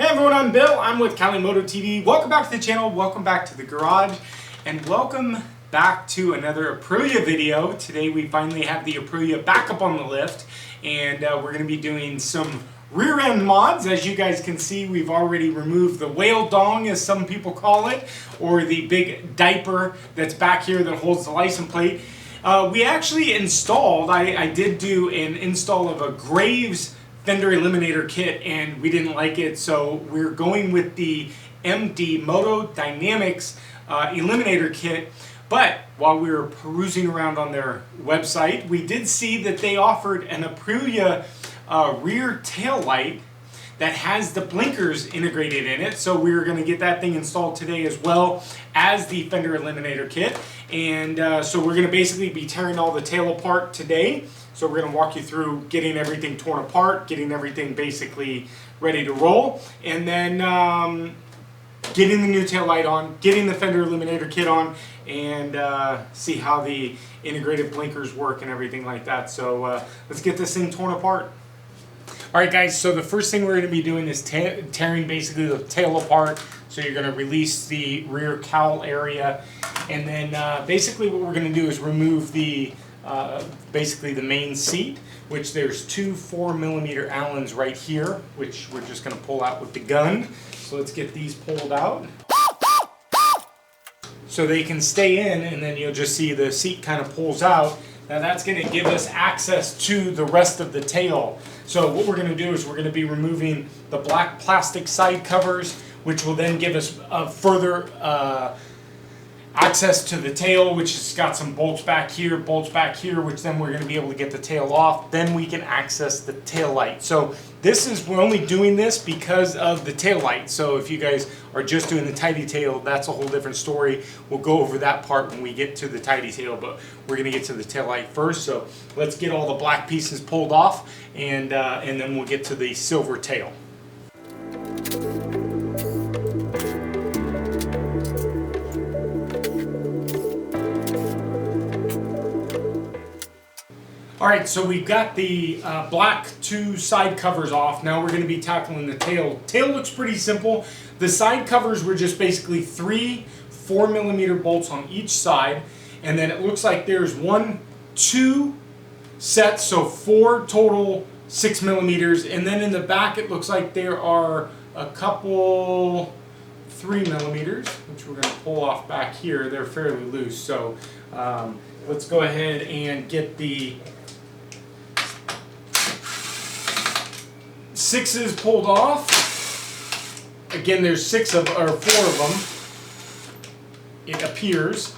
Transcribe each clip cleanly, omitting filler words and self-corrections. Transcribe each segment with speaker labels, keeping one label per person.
Speaker 1: Hey everyone, I'm Bill. I'm with Cali Moto TV. Welcome back to the channel, welcome back to the garage, and welcome back to another Aprilia video. Today we finally have the Aprilia back up on the lift, and we're going to be doing some rear end mods. As you guys can see, we've already removed the whale dong, as some people call it, or the big diaper that's back here that holds the license plate. We actually installed, I did do an install of a Graves Fender Eliminator kit, and we didn't like it, so we're going with the MD Moto Dynamics Eliminator kit. But while we were perusing around on their website, we did see that they offered an Aprilia rear tail light that has the blinkers integrated in it. So we're going to get that thing installed today, as well as the Fender Eliminator kit. And so we're going to basically be tearing all the tail apart today. So we're going to walk you through getting everything torn apart, getting everything basically ready to roll, and then getting the new tail light on, getting the Fender Eliminator kit on, and see how the integrated blinkers work and everything like that. So let's get this thing torn apart. Alright guys, so the first thing we're going to be doing is tearing basically the tail apart. So you're going to release the rear cowl area, and then basically what we're going to do is remove the basically the main seat, which there's two 4mm Allens right here, which we're just going to pull out with the gun. So let's get these pulled out so they can stay in, and then you'll just see the seat kind of pulls out. Now that's going to give us access to the rest of the tail. So what we're going to do is we're going to be removing the black plastic side covers, which will then give us further access to the tail, which has got some bolts back here, which then we're going to be able to get the tail off. Then we can access the tail light. So we're only doing this because of the tail light. So if you guys are just doing the tidy tail, that's a whole different story. We'll go over that part when we get to the tidy tail, but we're going to get to the tail light first. So let's get all the black pieces pulled off, and then we'll get to the silver tail. Alright, so we've got the black two side covers off. Now we're going to be tackling the tail. Tail looks pretty simple. The side covers were just basically three 4mm bolts on each side. And then it looks like there's two sets, so four total 6mm. And then in the back it looks like there are a couple 3mm, which we're going to pull off back here. They're fairly loose. So let's go ahead and get the 6s pulled off. Again, there's four of them, it appears.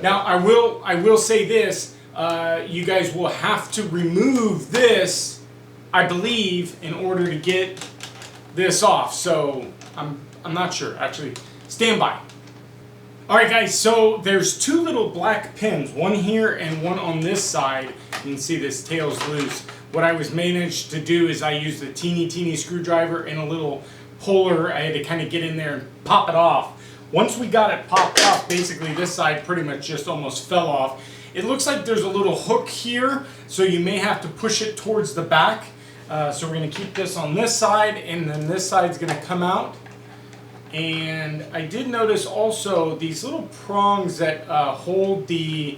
Speaker 1: Now I will say this, you guys will have to remove this, I believe, in order to get this off. So I'm not sure, actually. Stand by. Alright guys, so there's two little black pins, one here and one on this side. You can see this tail's loose. What I managed to do is I used a teeny screwdriver and a little puller. I had to kind of get in there and pop it off. Once we got it popped off, basically this side pretty much just almost fell off. It looks like there's a little hook here, so you may have to push it towards the back. So we're going to keep this on this side, and then this side's going to come out. And I did notice also these little prongs that hold the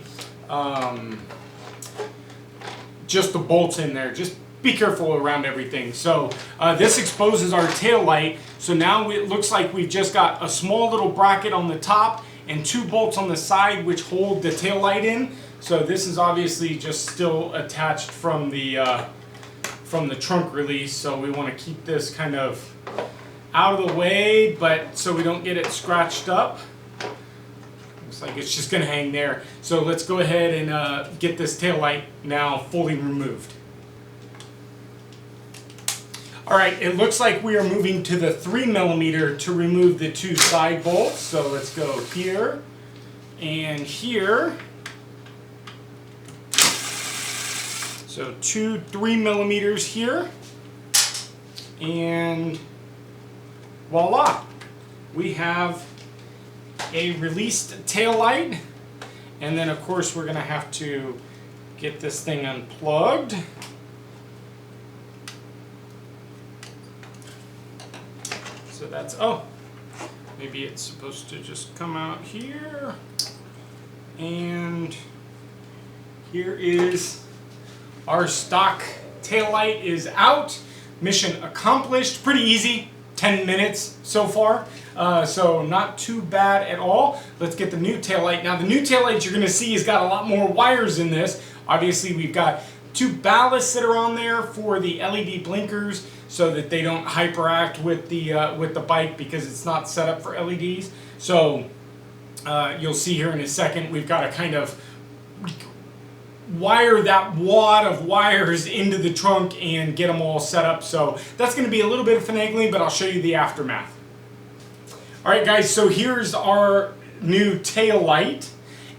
Speaker 1: just the bolts in there. Just be careful around everything. So this exposes our tail light. So now it looks like we've just got a small little bracket on the top and two bolts on the side which hold the tail light in. So this is obviously just still attached from the trunk release. So we want to keep this kind of out of the way, but so we don't get it scratched up. Looks like it's just going to hang there. So let's go ahead and get this tail light now fully removed. Alright, it looks like we are moving to the 3mm to remove the two side bolts. So let's go here and here. So two 3mm here, and voila, we have a released tail light. And then of course we're going to have to get this thing unplugged. So that's, oh, maybe it's supposed to just come out here. And here is our stock taillight is out. Mission accomplished. Pretty easy. 10 minutes so far. So not too bad at all. Let's get the new taillight. Now the new taillight you're going to see has got a lot more wires in this. Obviously we've got 2 ballasts that are on there for the LED blinkers so that they don't hyperact with the bike because it's not set up for LEDs. So you'll see here in a second we've got to kind of wire that wad of wires into the trunk and get them all set up. So that's going to be a little bit of finagling, but I'll show you the aftermath. Alright guys, so here's our new tail light,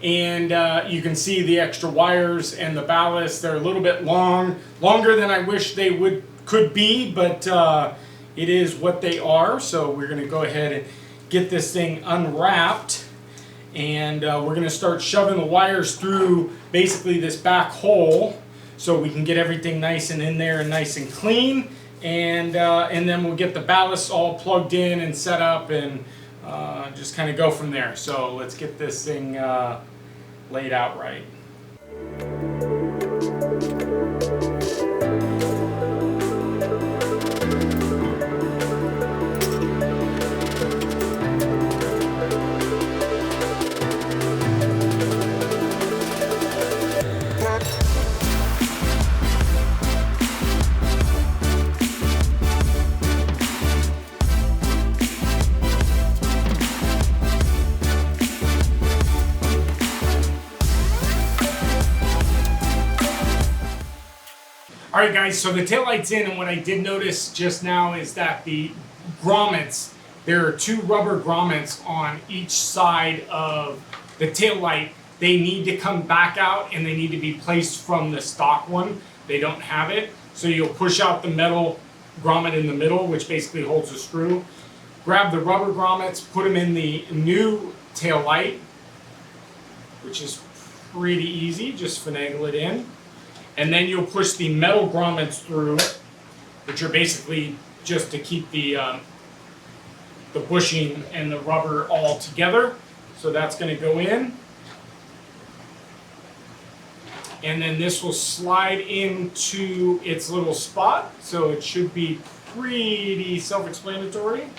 Speaker 1: and you can see the extra wires and the ballast. They're a little bit longer than I wish they could be, but it is what they are. So we're going to go ahead and get this thing unwrapped. And we're going to start shoving the wires through basically this back hole so we can get everything nice and in there and nice and clean. And then we'll get the ballast all plugged in and set up and just kind of go from there. So let's get this thing laid out right. Alright guys, so the taillight's in, and what I did notice just now is that the grommets, there are 2 rubber grommets on each side of the taillight. They need to come back out and they need to be placed from the stock one. They don't have it. So you'll push out the metal grommet in the middle, which basically holds the screw. Grab the rubber grommets, put them in the new taillight, which is pretty easy, just finagle it in. And then you'll push the metal grommets through, which are basically just to keep the bushing and the rubber all together. So that's going to go in. And then this will slide into its little spot. So it should be pretty self-explanatory.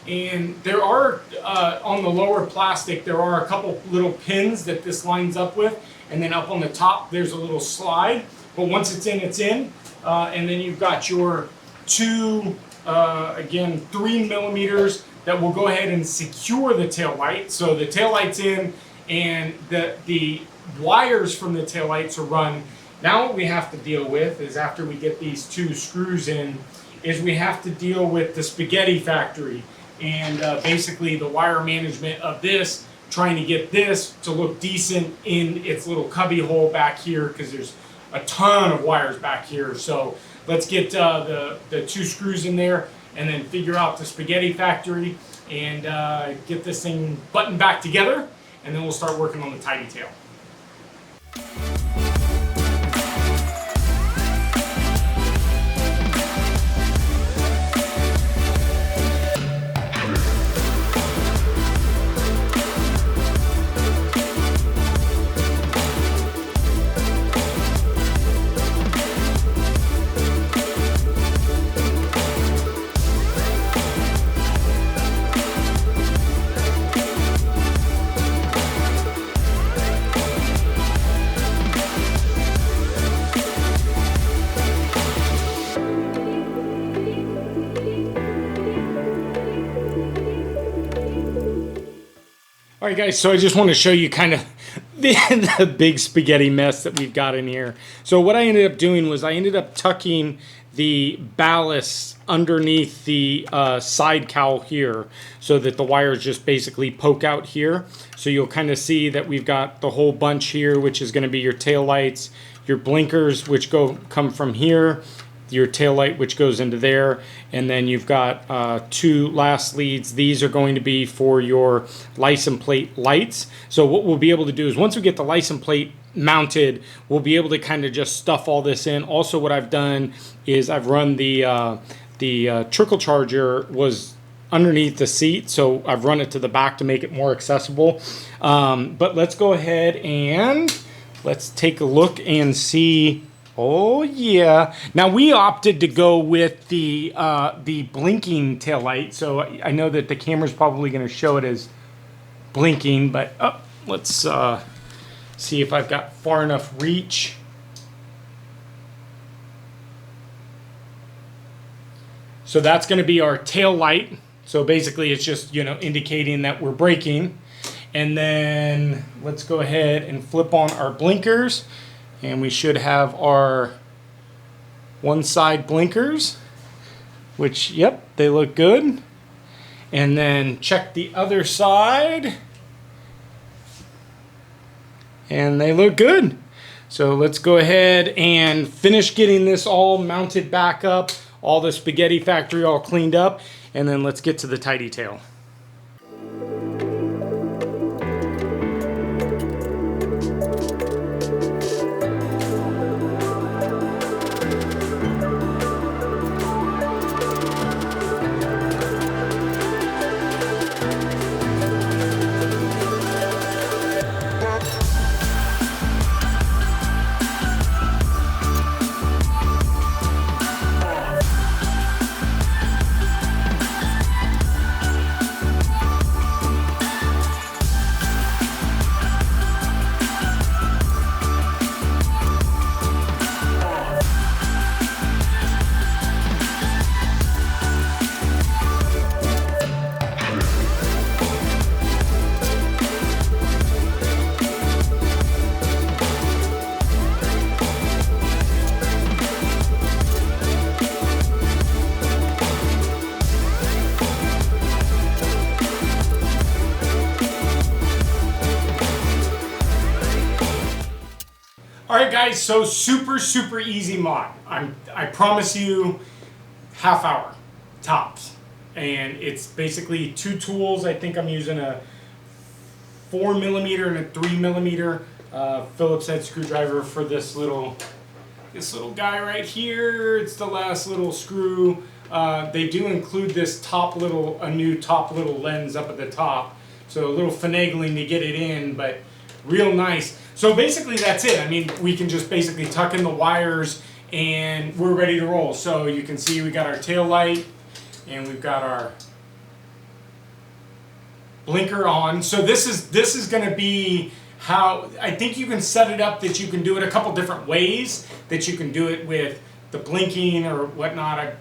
Speaker 1: And there are, on the lower plastic, there are a couple little pins that this lines up with. And then up on the top, there's a little slide. But once it's in, it's in. And then you've got your 2, again, 3 millimeters that will go ahead and secure the tail light. So the tail light's in, and the wires from the tail lights are run. Now what we have to deal with is, after we get these 2 screws in, is we have to deal with the spaghetti factory. And basically the wire management of this, trying to get this to look decent in its little cubby hole back here, because there's a ton of wires back here. So let's get the 2 screws in there and then figure out the spaghetti factory and get this thing buttoned back together, and then we'll start working on the tidy tail. All right, guys, so I just want to show you kind of the big spaghetti mess that we've got in here. So what I ended up doing was I ended up tucking the ballast underneath the side cowl here so that the wires just basically poke out here. So you'll kind of see that we've got the whole bunch here, which is going to be your tail lights, your blinkers, which come from here, your tail light, which goes into there, and then you've got 2 last leads. These are going to be for your license plate lights. So what we'll be able to do is once we get the license plate mounted, we'll be able to kind of just stuff all this in. Also, what I've done is I've run the trickle charger was underneath the seat, so I've run it to the back to make it more accessible. But let's go ahead and let's take a look and see. Oh yeah! Now we opted to go with the blinking tail light, so I know that the camera's probably going to show it as blinking, but let's see if I've got far enough reach. So that's going to be our tail light. So basically it's just, you know, indicating that we're braking. And then let's go ahead and flip on our blinkers, and we should have our one side blinkers, which, yep, they look good. And then check the other side, and they look good. So let's go ahead and finish getting this all mounted back up, all the spaghetti factory all cleaned up, and then let's get to the tidy tail. Alright guys, so super easy mod. I promise you half hour tops. And it's basically 2 tools. I think I'm using a 4mm and a 3mm Phillips head screwdriver for this little guy right here. It's the last little screw. They do include this a new top little lens up at the top. So a little finagling to get it in, but real nice. So basically that's it. I mean, we can just basically tuck in the wires and we're ready to roll. So you can see we got our tail light and we've got our blinker on. So this is going to be how I think you can set it up, that you can do it a couple different ways, that you can do it with the blinking or whatnot.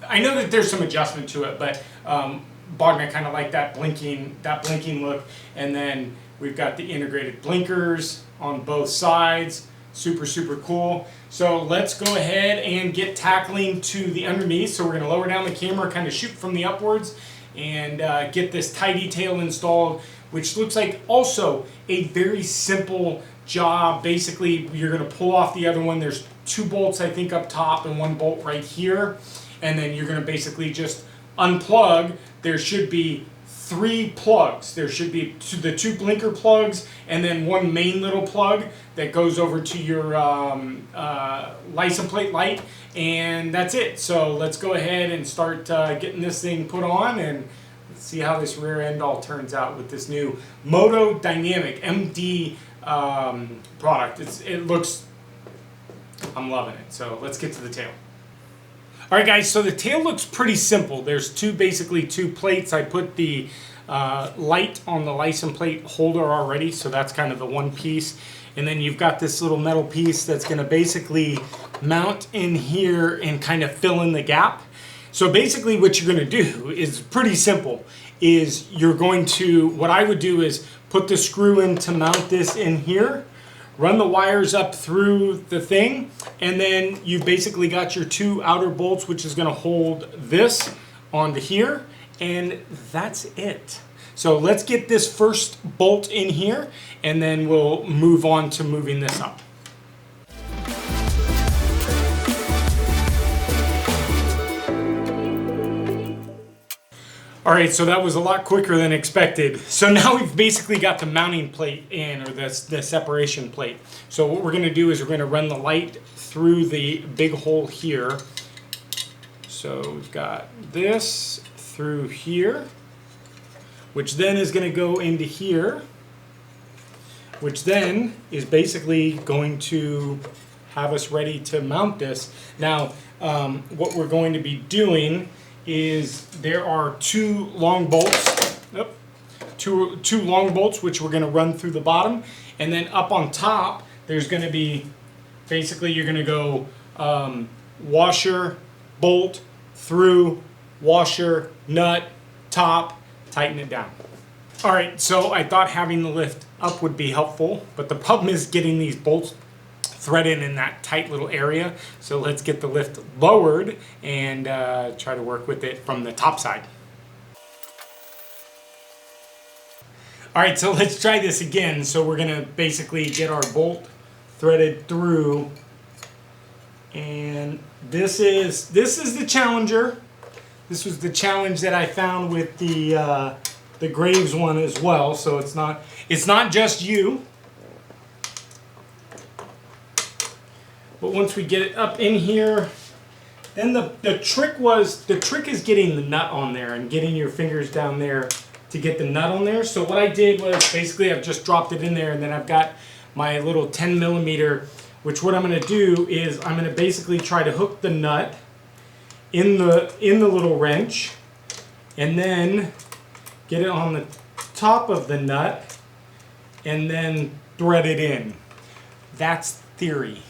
Speaker 1: I know that there's some adjustment to it, but Bogner kind of like that blinking look. And then we've got the integrated blinkers on both sides. Super cool. So let's go ahead and get tackling to the underneath. So we're going to lower down the camera, kind of shoot from the upwards, and get this tidy tail installed, which looks like also a very simple job. Basically, you're going to pull off the other one. There's 2 bolts, I think, up top and 1 bolt right here. And then you're going to basically just unplug. There should be 3 plugs. There should be the 2 blinker plugs and then 1 main little plug that goes over to your license plate light, and that's it. So let's go ahead and start getting this thing put on, and let's see how this rear end all turns out with this new Moto Dynamic MD product. It looks, I'm loving it. So let's get to the tail. Alright guys, so the tail looks pretty simple. There's basically two plates. I put the light on the license plate holder already, so that's kind of the one piece. And then you've got this little metal piece that's going to basically mount in here and kind of fill in the gap. So basically what you're going to do is pretty simple. What I would do is put the screw in to mount this in here, run the wires up through the thing, and then you've basically got your 2 outer bolts, which is going to hold this onto here, and that's it. So let's get this first bolt in here, and then we'll move on to moving this up. All right, so that was a lot quicker than expected. So now we've basically got the mounting plate in, or the separation plate. So what we're gonna do is we're gonna run the light through the big hole here. So we've got this through here, which then is gonna go into here, which then is basically going to have us ready to mount this. Now, what we're going to be doing is there are two long bolts, two long bolts which we're going to run through the bottom, and then up on top there's going to be, basically you're going to go washer, bolt, through, washer, nut, top, tighten it down. All right, so I thought having the lift up would be helpful, but the problem is getting these bolts threaded in that tight little area. So let's get the lift lowered and try to work with it from the top side. All right, so let's try this again. So we're gonna basically get our bolt threaded through, and this is the Challenger. This was the challenge that I found with the Graves one as well. So it's not just you. But once we get it up in here, then the trick is getting the nut on there and getting your fingers down there to get the nut on there. So what I did was basically I've just dropped it in there, and then I've got my little 10 millimeter, which what I'm gonna do is I'm gonna basically try to hook the nut in the little wrench, and then get it on the top of the nut, and then thread it in. That's theory.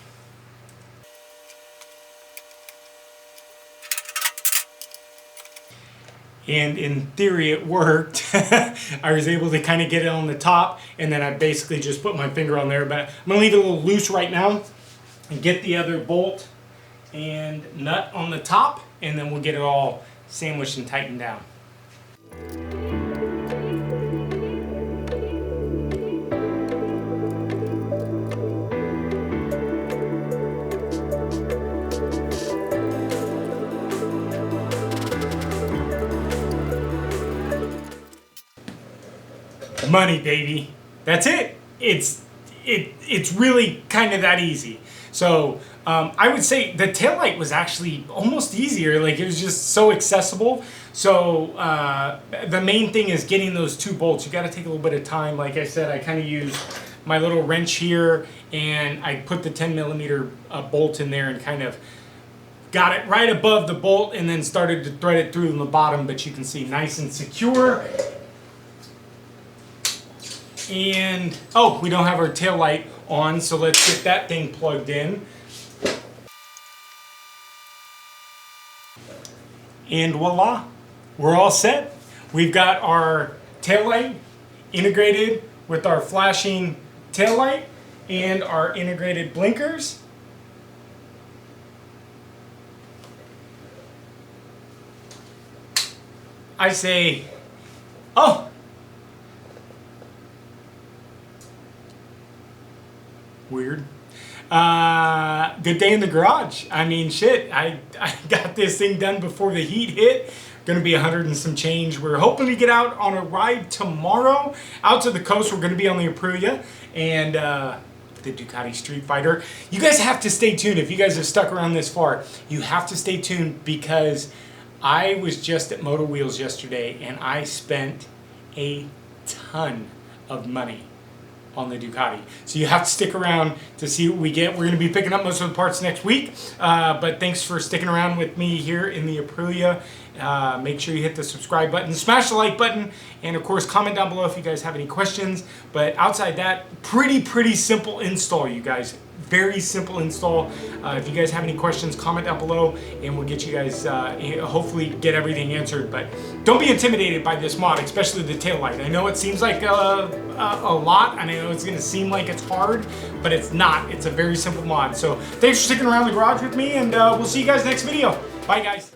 Speaker 1: And in theory it worked. I was able to kind of get it on the top, and then I basically just put my finger on there, but I'm gonna leave it a little loose right now and get the other bolt and nut on the top, and then we'll get it all sandwiched and tightened down. Money, baby. That's it. It's really kind of that easy. So I would say the taillight was actually almost easier. Like, it was just so accessible. So the main thing is getting those two bolts. You got to take a little bit of time. Like I said, I kind of used my little wrench here, and I put the 10 millimeter bolt in there and kind of got it right above the bolt, and then started to thread it through in the bottom. But you can see nice and secure. And, oh, we don't have our tail light on, so let's get that thing plugged in. And voila, we're all set. We've got our tail light integrated with our flashing tail light and our integrated blinkers. I say, oh, weird. Good day in the garage. I mean, shit, I got this thing done before the heat hit. Gonna be 100 and some change. We're hoping to get out on a ride tomorrow out to the coast. We're gonna be on the Aprilia and the Ducati Street Fighter. You guys have to stay tuned. If you guys have stuck around this far, you have to stay tuned, because I was just at Moto Wheels yesterday and I spent a ton of money on the Ducati. So you have to stick around to see what we get. We're going to be picking up most of the parts next week, but thanks for sticking around with me here in the Aprilia. Make sure you hit the subscribe button, smash the like button, and of course comment down below if you guys have any questions. But outside that, pretty simple install, you guys. Very simple install. If you guys have any questions, comment down below, and we'll get you guys, hopefully get everything answered. But don't be intimidated by this mod, especially the taillight. I know it seems like a lot, and I know it's going to seem like it's hard, but it's not. It's a very simple mod. So thanks for sticking around the garage with me, and we'll see you guys next video. Bye, guys.